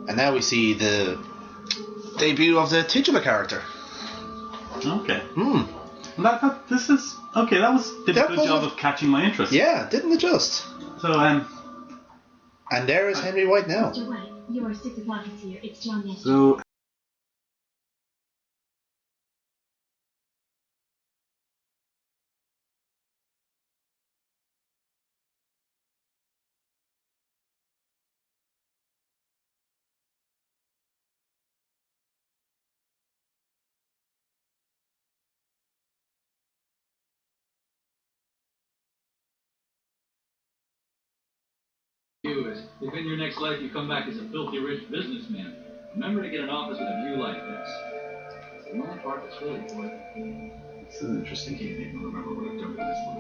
And now we see the debut of the titular character. Okay. This is okay. Did a good job of catching my interest. Yeah, didn't it just? So and there is Henry White now. Mr. White, your 6 o'clock is here. It's John Nestor. So. If in your next life you come back as a filthy rich businessman, remember to get an office with a view like this. It's the only part that's really important. This is interesting. I can't even remember what I've done with this one,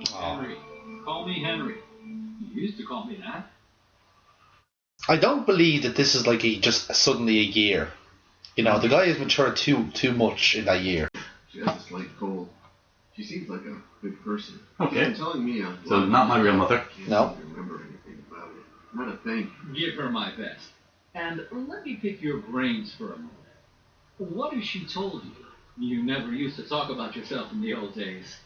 Mr. White. Henry. Call me Henry. You used to call me that. I don't believe that this is like just suddenly a year. You know, the guy has matured too much in that year. She has a slight cold. She seems like a good person. Okay. She's telling me so not my real mother. I can't No. remember anything about it. Not a thing. Give her my best. And let me pick your brains for a moment. What has she told you? You never used to talk about yourself in the old days.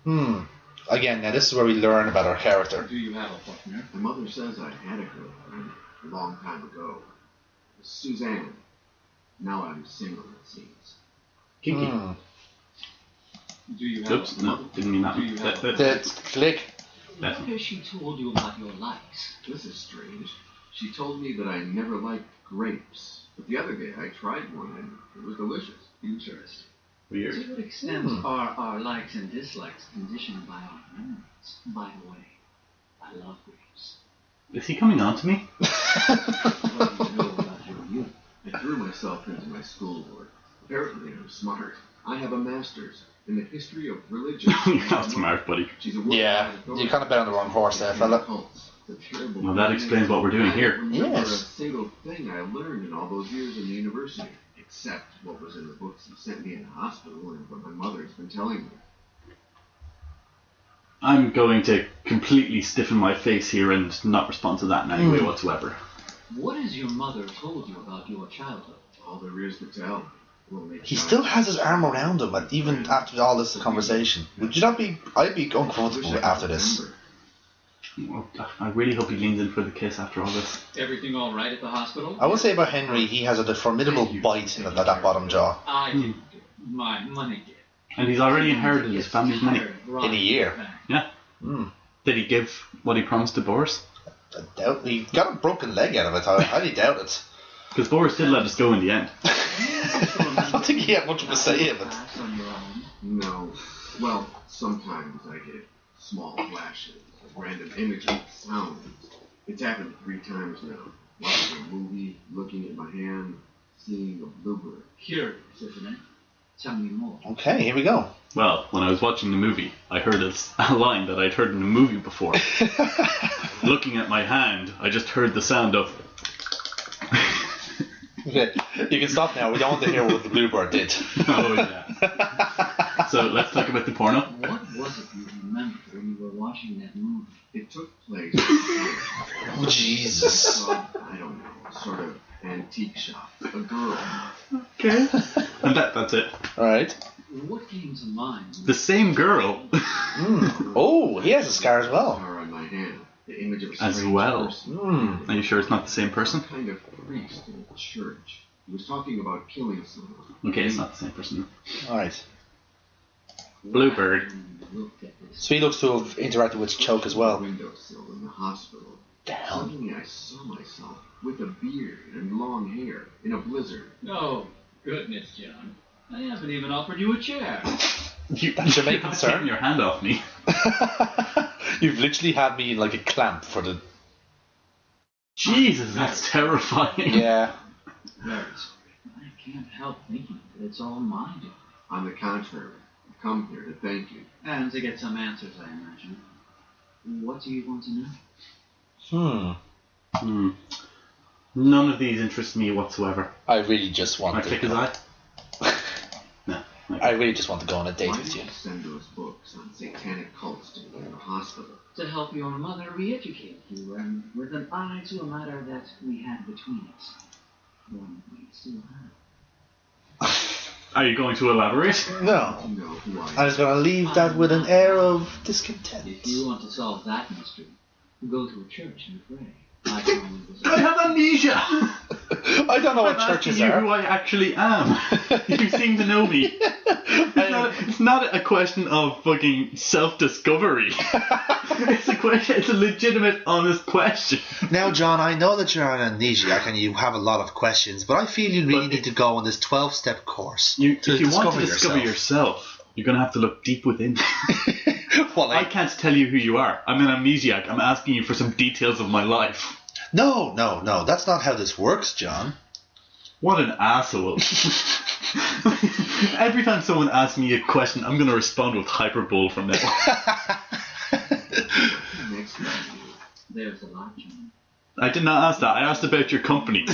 Again, now this is where we learn about our character. Do you have a partner? My mother says I had a girlfriend a long time ago. Suzanne. Now I'm single, it seems. Kinky. Do you have Oops, no, didn't mean that. Do you have That's click. What has she told you about your likes? This is strange. She told me that I never liked grapes. But the other day I tried one and it was delicious. Interesting. Weird. To what extent are our likes and dislikes conditioned by our memories? By the way, I love grapes. Is he coming on to me? What do you know about your youth? I threw myself into my schoolwork. Apparently I'm smart. I have a master's in the history of religion. You're not smart, buddy. She's a Yeah, you kind of bet on the wrong horse there, fella. Well, that explains what we're doing here. I don't remember Yes. a single thing I learned in all those years in the university, except what was in the books you sent me in the hospital and what my mother's been telling me. I'm going to completely stiffen my face here and not respond to that in any way whatsoever. What has your mother told you about your childhood? All there is to tell. He still has his arm around him, and even after all this conversation. Would you not be... I'd be uncomfortable after this. Well, I really hope he leans in for the kiss after all this. Everything all right at the hospital? I will say about Henry, he has a formidable bite in that bottom jaw. I didn't. My money did. And he's already inherited his family's money. In a year. Yeah. Did he give what he promised to Boris? I doubt he got a broken leg out of it. I highly doubt it. Because Boris did let us go in the end. I don't think he had much of a say in it. No. Well, sometimes I get small flashes of random images, sounds. It's happened 3 times now. Watching a movie, looking at my hand, seeing a bluebird. Curious, isn't it? Tell me more. Okay, here we go. Well, when I was watching the movie, I heard a line that I'd heard in the movie before. Looking at my hand, I just heard the sound of... Okay, you can stop now. We don't want to hear what the bluebird did. Oh, yeah. So let's talk about the porno. What was it you remembered when you were watching that movie? It took place Oh, Jesus. I don't know, sort of antique shop. A girl. Okay. And that's it. Alright. What came to mind? The same girl. Oh, he has a scar as well. Scar on my hand. The image of a As strange well. person. Are you sure it's not the same person? Some kind of priest in a church. He was talking about killing someone. Okay, it's not the same person. Alright. Bluebird. So he looks to have interacted with Choke as well. Windowsill in the hospital. Damn. Suddenly I saw myself with a beard and long hair in a blizzard. Oh, goodness, John. I haven't even offered you a chair. That's your main Taking concern? your hand off me. You've literally had me in like a clamp for the... Jesus, that's terrifying. Yeah. Very sorry. I can't help thinking that it's all my doing. On the contrary, I've come here to thank you. And to get some answers, I imagine. What do you want to know? None of these interest me whatsoever. I really just Can I want click his eye? No. I really just want to go on a date Why with did you. you send those books on satanic cults to the hospital? To help your mother re-educate you, and with an eye to a matter that we had between us. One we still have. Are you going to elaborate? No. You know who I am. I was going to leave that with an air of discontent. If you want to solve that mystery, go to a church and pray. I can only I resolve. have amnesia! I don't know what I'm churches asking you are. who I actually am. You seem to know me. It's not a question of fucking self-discovery. It's a legitimate, honest question. Now, John, I know that you're an amnesiac and you have a lot of questions, but I feel you really need to go on this 12-step course If you want to discover yourself, you're going to have to look deep within. Well, I can't tell you who you are. I'm an amnesiac. I'm asking you for some details of my life. No, that's not how this works, John. What an asshole. Every time someone asks me a question, I'm going to respond with hyperbole from now on. Next to you. There's a lot, John. I did not ask that. I asked about your company.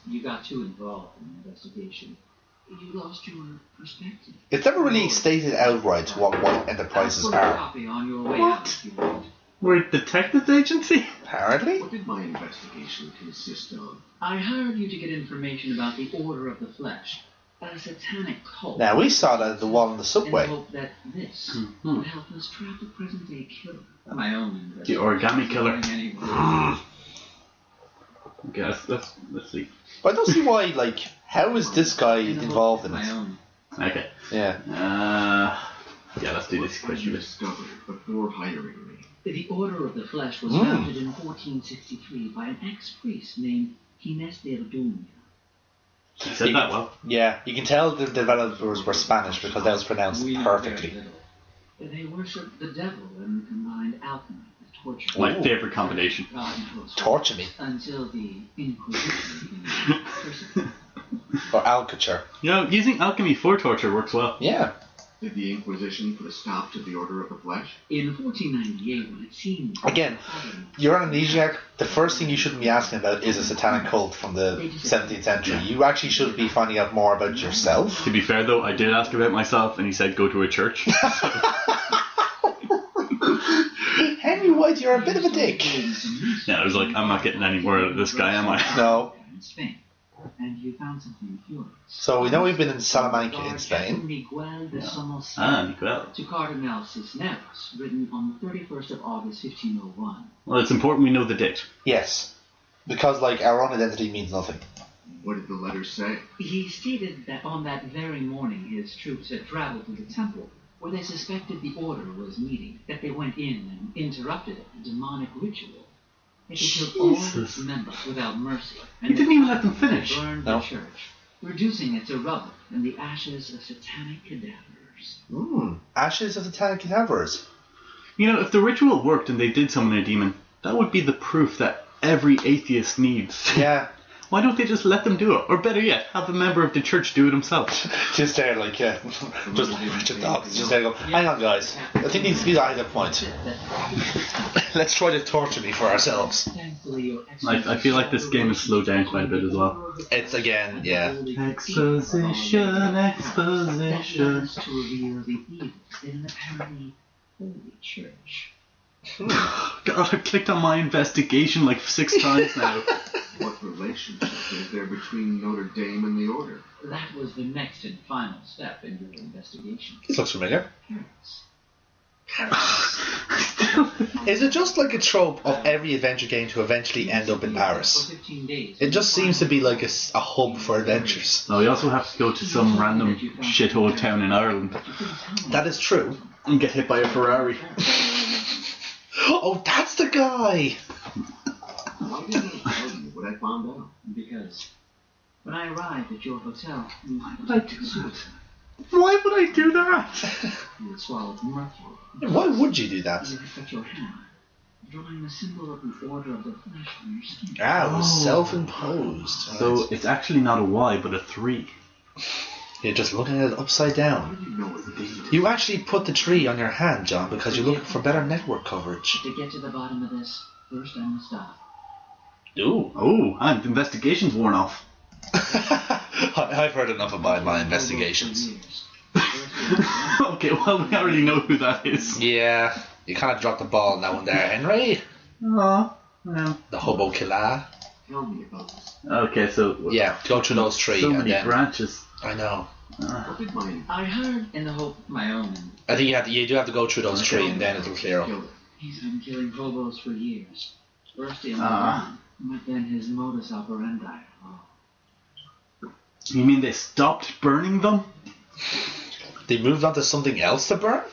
You got too involved in the investigation. You lost your perspective. It's never really stated outright what white enterprises I'll put a are. copy on your way What? out if you want. We're a detective agency? Apparently. What did my investigation consist of? I hired you to get information about the Order of the Flesh, a satanic cult. Now, we saw that at the wall in the in the subway. hope that this Mhm. would help us trap the present-day killer. My own The origami killer. investigation. Okay, let's see. But I don't see why, like, how is this guy In the hope involved that in my it? own. Okay. Yeah. Yeah, let's do this What had you question. discovered before hiring me? The Order of the Flesh was founded in 1463 by an ex-priest named Ginés de Orduña. You said that well. Yeah, you can tell the developers were Spanish because that was pronounced We know very perfectly. little. They worship the devil and combined alchemy with torture. My Ooh. favourite combination. God until Torture me. Until the Inquisition began to persecute. Or Alcature. You know, using alchemy for torture works well. Yeah. Did the Inquisition put a stop to the Order of the Flesh? In 1498, when it seemed... Again, you're an amnesiac. The first thing you shouldn't be asking about is a satanic cult from the 17th century. You actually should be finding out more about yourself. To be fair though, I did ask about myself and he said go to a church. Henry White, you're a bit of a dick. Yeah, I was like, I'm not getting any more out of this guy, am I? No. In Spain, and you found something curious. So we know we've been in Salamanca in Spain. Miguel de Somoza Ah, Miguel. to Cardinal Cisneros, written on the 31st of August, 1501. Well, it's important we know the date. Yes. Because, like, our own identity means nothing. What did the letter say? He stated that on that very morning his troops had traveled to the temple where they suspected the order was meeting, that they went in and interrupted a demonic ritual. They killed all its Jesus. members without mercy. You didn't even let them finish. Burned No. the church, reducing it to rubble and the ashes of satanic cadavers. Ashes of satanic cadavers. You know, if the ritual worked and they did summon a demon, that would be the proof that every atheist needs. Yeah. Why don't they just let them do it? Or better yet, have a member of the church do it himself. Just there, like, yeah. Just like Richard Dawkins. Just there, go, hang on, guys. I think these guys have a point. Let's try to torture me for ourselves. Thankfully, your I feel like this game is slowed down quite a bit as well. It's, again, yeah. Exposition, exposition. To reveal the evils in an apparently holy church. God, I've clicked on my investigation like 6 times now. What relationship is there between Notre Dame and the Order? That was the next and final step in your investigation. This looks familiar. Paris. Is it just like a trope of every adventure game to eventually end up in Paris? For 15 days. It just seems to be like a hub for adventures. No, we also have to go to some random shithole town in Ireland That is true. and get hit by a Ferrari. Oh, that's the guy! Why didn't I tell you what I found out? Because when I arrived at your hotel, you would I do that? Why would I do that? You had swallowed mercury. Why would you do that? You had cut your hand, drawing the symbol of the Order of the Flesh on your skin. Ah, it was Oh. self-imposed. So Right. it's actually not a Y, but a 3. You're just looking at it upside How down. did you know it was? You actually put the tree on your hand, John, because you're looking for better network coverage. To get to the bottom of this, first I must stop. Ooh. Oh, and the investigation's worn off. I've heard enough about my investigations. Okay, well, we already know who that is. Yeah, you kind of dropped the ball on that one there, Henry. Oh, well. The hobo killer. Tell me about this. Okay, so... Yeah, go through those three. So and many then, branches. I know. What did mine? I heard in the hope of my own. I think you do have to go through those three and then it'll clear up. Killer. He's been killing hobos for years. First in London, but then his modus operandi. You mean they stopped burning them? They moved on to something else to burn?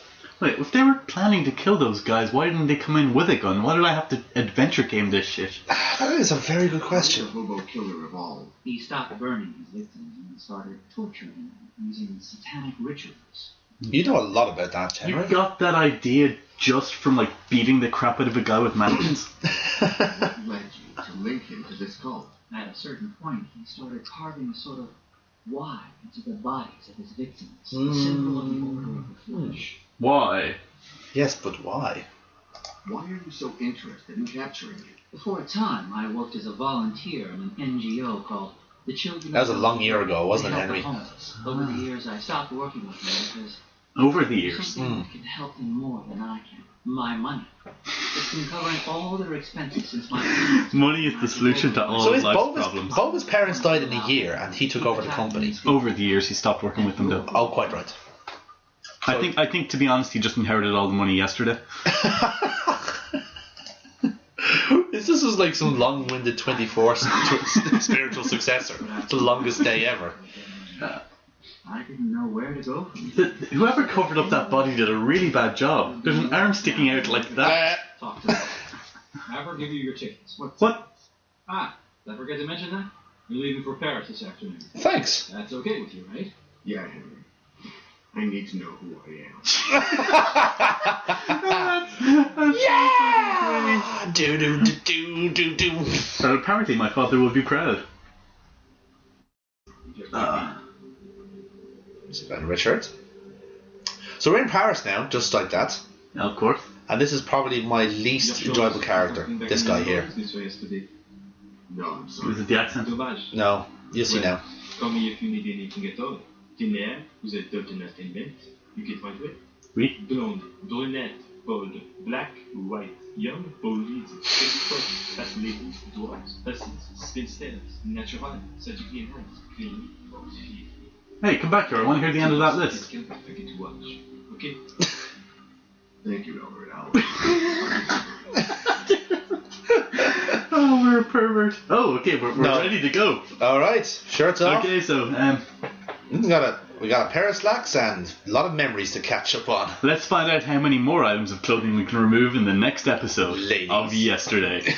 Wait, if they were planning to kill those guys, why didn't they come in with a gun? Why did I have to adventure game this shit? That is a very good question. The hobo killer evolved. He stopped burning his victims and started torturing them using satanic rituals. You know a lot about that, Henry. You got that idea just from, like, beating the crap out of a guy with mannequins? What led you to link him to this cult? At a certain point, he started carving a sort of Y into the bodies of his victims, the symbol of the order of the flesh. Why? Yes, but why? Why are you so interested in capturing it? For a time, I worked as a volunteer in an NGO called the Children. That was a long year ago, wasn't it, Help the Henry? Homeless. Over the years, I stopped working with them because Over the years. something that can help them more than I can. My money. It's been covering all their expenses since my Money is the solution to all So of his life's problems. Boba's parents died in a year and he took over the company. Over the years, he stopped working with them, though. Oh, quite right. I think, to be honest, he just inherited all the money yesterday. This was like some long-winded 24 spiritual successor. The longest day ever. I didn't know where to go from Whoever covered up that body did a really bad job. There's an arm sticking out like that. Talk to them. I will give you your tickets. What? Ah, did I forget to mention that? You're leaving for Paris this afternoon. Thanks. That's okay with you, right? Yeah, Henry. I need to know who I am. Yeah! Do do do do do do. So apparently my father will be proud. Is it got a red shirt? So we're in Paris now, just like that. Of course. And this is probably my least enjoyable character. This guy here. No, I'm Was sorry. it the accent? No, you see now. Comme il a fumé des Kingator, Ténéa, vous êtes Dr. Nastinbent, you get my way? Oui. Blonde, brunette, bold, black, white, young, bold, fast ladies, dwarfs, hussies, spinsters, natural, surgically enhanced, clean, falsified. Hey, come back here. I want to hear the end of that list. Forget to watch. Okay? Thank you, Albert Albert. Oh, we're a pervert. Oh, okay, we're No. ready to go. Alright, shirts off. Okay, so We got a pair of slacks and a lot of memories to catch up on. let's find out how many more items of clothing we can remove in the next episode Ladies. of Yesterday.